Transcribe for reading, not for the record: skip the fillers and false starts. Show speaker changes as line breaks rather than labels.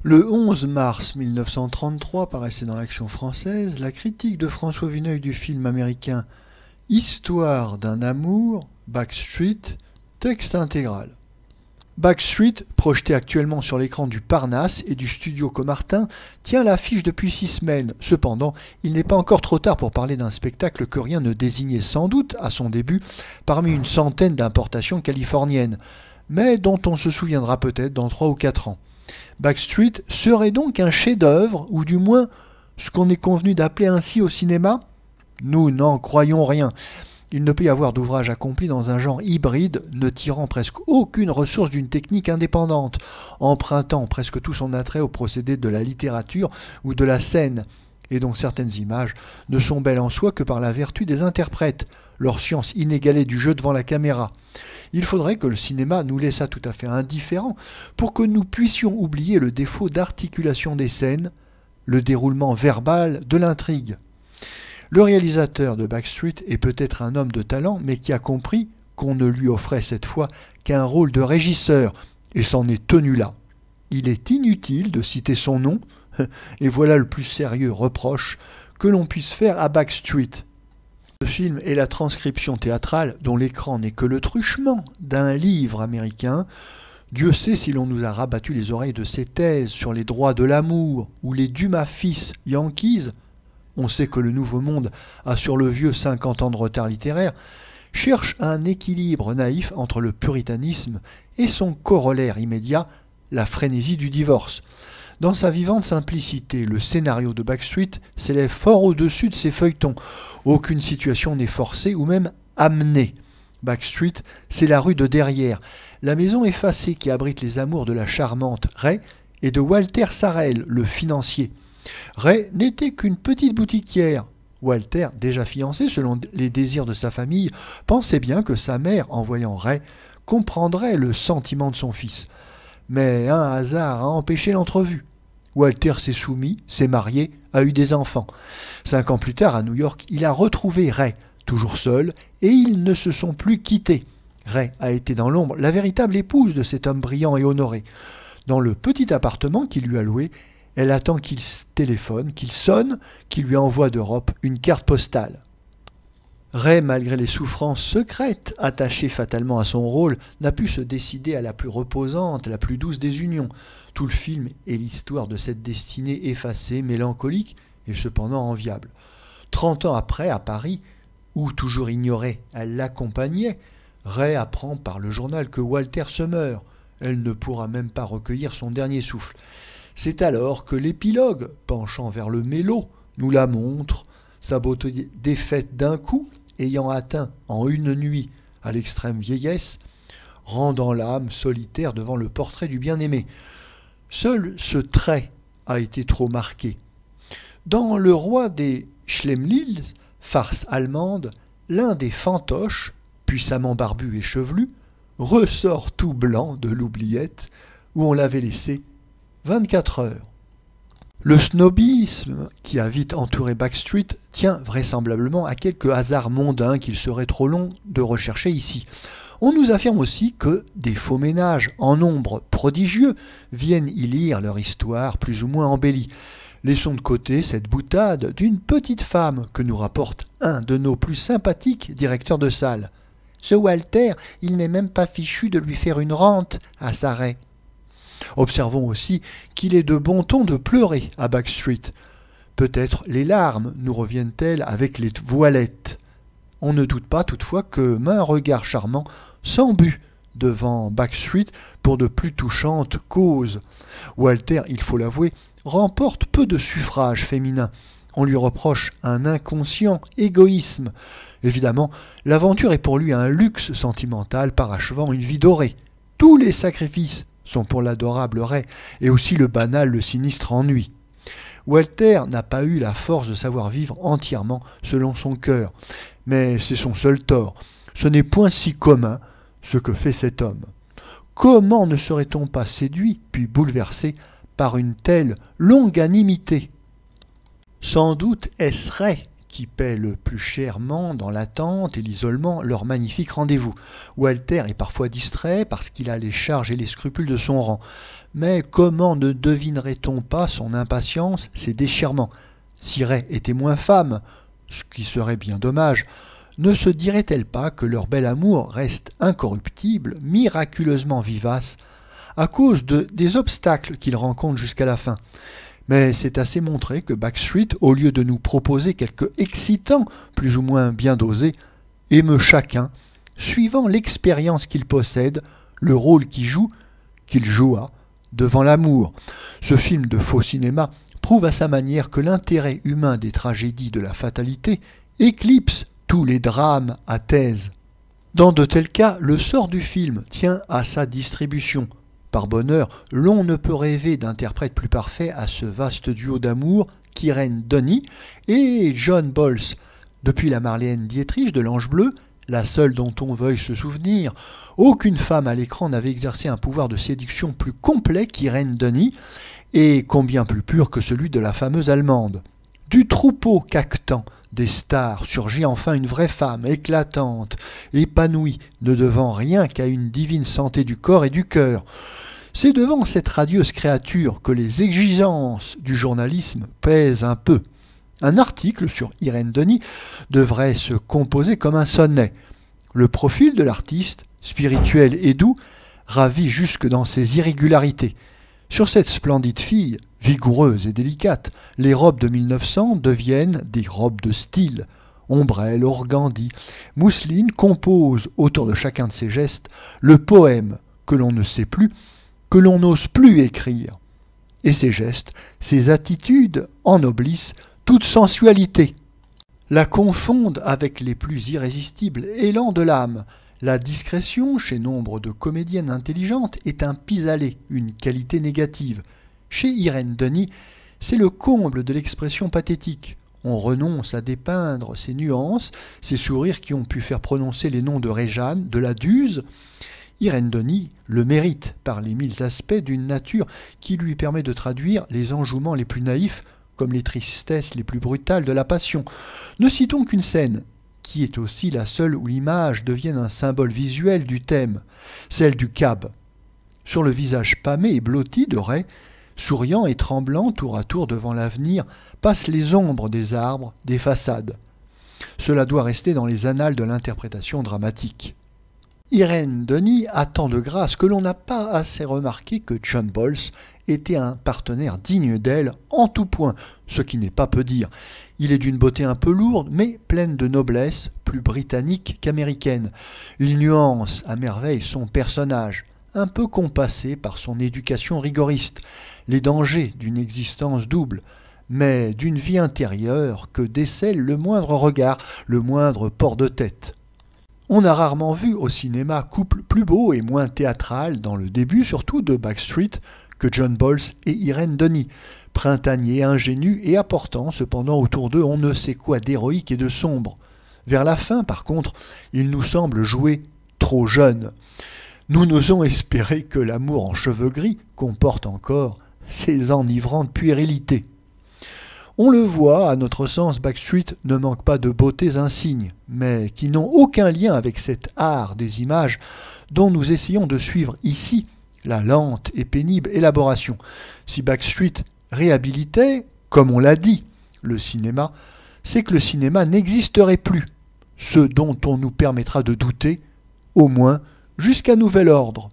Le 11 mars 1933 paraissait dans l'Action française la critique de François Vuneuil du film américain Histoire d'un amour, Backstreet, texte intégral. Backstreet, projeté actuellement sur l'écran du Parnasse et du studio Comartin, tient l'affiche depuis 6 semaines. Cependant, il n'est pas encore trop tard pour parler d'un spectacle que rien ne désignait sans doute, à son début, parmi une centaine d'importations californiennes, mais dont on se souviendra peut-être dans 3 ou 4 ans. Backstreet serait donc un chef-d'œuvre, ou du moins ce qu'on est convenu d'appeler ainsi au cinéma? Nous n'en croyons rien. Il ne peut y avoir d'ouvrage accompli dans un genre hybride, ne tirant presque aucune ressource d'une technique indépendante, empruntant presque tout son attrait au procédé de la littérature ou de la scène, et dont certaines images ne sont belles en soi que par la vertu des interprètes, leur science inégalée du jeu devant la caméra. Il faudrait que le cinéma nous laissât tout à fait indifférents pour que nous puissions oublier le défaut d'articulation des scènes, le déroulement verbal de l'intrigue. Le réalisateur de Backstreet est peut-être un homme de talent, mais qui a compris qu'on ne lui offrait cette fois qu'un rôle de régisseur, et s'en est tenu là. Il est inutile de citer son nom, et voilà le plus sérieux reproche que l'on puisse faire à Backstreet. Le film est la transcription théâtrale, dont l'écran n'est que le truchement, d'un livre américain. Dieu sait si l'on nous a rabattu les oreilles de ces thèses sur les droits de l'amour, ou les Dumas fils Yankees. On sait que le Nouveau Monde a sur le vieux 50 ans de retard littéraire, cherche un équilibre naïf entre le puritanisme et son corollaire immédiat, la frénésie du divorce. Dans sa vivante simplicité, le scénario de Backstreet s'élève fort au-dessus de ses feuilletons. Aucune situation n'est forcée ou même amenée. Backstreet, c'est la rue de derrière, la maison effacée qui abrite les amours de la charmante Ray et de Walter Sarrel, le financier. Ray n'était qu'une petite boutiquière. Walter, déjà fiancé selon les désirs de sa famille, pensait bien que sa mère, en voyant Ray, comprendrait le sentiment de son fils. Mais un hasard a empêché l'entrevue. Walter s'est soumis, s'est marié, a eu des enfants. 5 ans plus tard, à New York, il a retrouvé Ray, toujours seul, et ils ne se sont plus quittés. Ray a été dans l'ombre la véritable épouse de cet homme brillant et honoré. Dans le petit appartement qu'il lui a loué, elle attend qu'il téléphone, qu'il sonne, qu'il lui envoie d'Europe une carte postale. Ray, malgré les souffrances secrètes attachées fatalement à son rôle, n'a pu se décider à la plus reposante, la plus douce des unions. Tout le film est l'histoire de cette destinée effacée, mélancolique et cependant enviable. 30 ans après, à Paris, où toujours ignorée, elle l'accompagnait, Ray apprend par le journal que Walter se meurt. Elle ne pourra même pas recueillir son dernier souffle. C'est alors que l'épilogue, penchant vers le mélo, nous la montre, sa beauté défaite d'un coup, ayant atteint en une nuit à l'extrême vieillesse, rendant l'âme solitaire devant le portrait du bien-aimé. Seul ce trait a été trop marqué. Dans Le Roi des Schlemihl, farce allemande, l'un des fantoches, puissamment barbu et chevelu, ressort tout blanc de l'oubliette où on l'avait laissé 24 heures. Le snobisme qui a vite entouré Backstreet tient vraisemblablement à quelques hasards mondains qu'il serait trop long de rechercher ici. On nous affirme aussi que des faux ménages en nombre prodigieux viennent y lire leur histoire plus ou moins embellie. Laissons de côté cette boutade d'une petite femme que nous rapporte un de nos plus sympathiques directeurs de salle. Ce Walter, il n'est même pas fichu de lui faire une rente à Sarray. Observons aussi qu'il est de bon ton de pleurer à Backstreet. Peut-être les larmes nous reviennent-elles avec les voilettes. On ne doute pas toutefois que maint regard charmant s'embue devant Backstreet pour de plus touchantes causes. Walter, il faut l'avouer, remporte peu de suffrages féminins. On lui reproche un inconscient égoïsme. Évidemment, l'aventure est pour lui un luxe sentimental parachevant une vie dorée. Tous les sacrifices sont pour l'adorable Ray, et aussi le banal, le sinistre ennui. Walter n'a pas eu la force de savoir vivre entièrement selon son cœur, mais c'est son seul tort. Ce n'est point si commun ce que fait cet homme. Comment ne serait-on pas séduit puis bouleversé par une telle longanimité? Sans doute est-ce Ray qui paient le plus chèrement dans l'attente et l'isolement leur magnifique rendez-vous. Walter est parfois distrait parce qu'il a les charges et les scrupules de son rang. Mais comment ne devinerait-on pas son impatience, ses déchirements? Si Ray était moins femme, ce qui serait bien dommage, ne se dirait-elle pas que leur bel amour reste incorruptible, miraculeusement vivace, à cause des obstacles qu'ils rencontrent jusqu'à la fin? Mais c'est assez montré que Backstreet, au lieu de nous proposer quelque excitant, plus ou moins bien dosé, émeut chacun, suivant l'expérience qu'il possède, le rôle qu'il joua, devant l'amour. Ce film de faux cinéma prouve à sa manière que l'intérêt humain des tragédies de la fatalité éclipse tous les drames à thèse. Dans de tels cas, le sort du film tient à sa distribution. Par bonheur, l'on ne peut rêver d'interprète plus parfait à ce vaste duo d'amour qu'Irene Dunny et John Boles. Depuis la Marlène Dietrich de l'Ange Bleu, la seule dont on veuille se souvenir, aucune femme à l'écran n'avait exercé un pouvoir de séduction plus complet qu'Irene Dunny, et combien plus pur que celui de la fameuse Allemande. Du troupeau caquetant des stars surgit enfin une vraie femme, éclatante, épanouie, ne devant rien qu'à une divine santé du corps et du cœur. C'est devant cette radieuse créature que les exigences du journalisme pèsent un peu. Un article sur Irene Dunny devrait se composer comme un sonnet. Le profil de l'artiste, spirituel et doux, ravit jusque dans ses irrégularités. Sur cette splendide fille, vigoureuse et délicate, les robes de 1900 deviennent des robes de style. Ombrelle, organdie, mousseline composent autour de chacun de ses gestes le poème que l'on ne sait plus, que l'on n'ose plus écrire. Et ces gestes, ces attitudes ennoblissent toute sensualité, la confondent avec les plus irrésistibles élans de l'âme. La discrétion, chez nombre de comédiennes intelligentes, est un pis-aller, une qualité négative. Chez Irene Dunny, c'est le comble de l'expression pathétique. On renonce à dépeindre ces nuances, ces sourires qui ont pu faire prononcer les noms de Réjeanne, de la Duse. Irene Dunny le mérite par les 1000 aspects d'une nature qui lui permet de traduire les enjouements les plus naïfs comme les tristesses les plus brutales de la passion. Ne citons qu'une scène, qui est aussi la seule où l'image devienne un symbole visuel du thème, celle du cab. Sur le visage pâmé et blotti de Ray, souriant et tremblant tour à tour devant l'avenir, passent les ombres des arbres, des façades. Cela doit rester dans les annales de l'interprétation dramatique. Irene Dunny a tant de grâce que l'on n'a pas assez remarqué que John Boles était un partenaire digne d'elle en tout point, ce qui n'est pas peu dire. Il est d'une beauté un peu lourde, mais pleine de noblesse, plus britannique qu'américaine. Il nuance à merveille son personnage, un peu compassé par son éducation rigoriste, les dangers d'une existence double, mais d'une vie intérieure que décèle le moindre regard, le moindre port de tête. On a rarement vu au cinéma couple plus beau et moins théâtral, dans le début surtout de Backstreet, que John Boles et Irene Dunny, printaniers, ingénus et apportant cependant autour d'eux on ne sait quoi d'héroïque et de sombre. Vers la fin, par contre, ils nous semblent jouer trop jeunes. Nous n'osons espérer que l'amour en cheveux gris comporte encore ces enivrantes puérilités. On le voit, à notre sens, Backstreet ne manque pas de beautés insignes, mais qui n'ont aucun lien avec cet art des images dont nous essayons de suivre ici la lente et pénible élaboration. Si Backstreet réhabilitait, comme on l'a dit, le cinéma, c'est que le cinéma n'existerait plus, ce dont on nous permettra de douter, au moins jusqu'à nouvel ordre.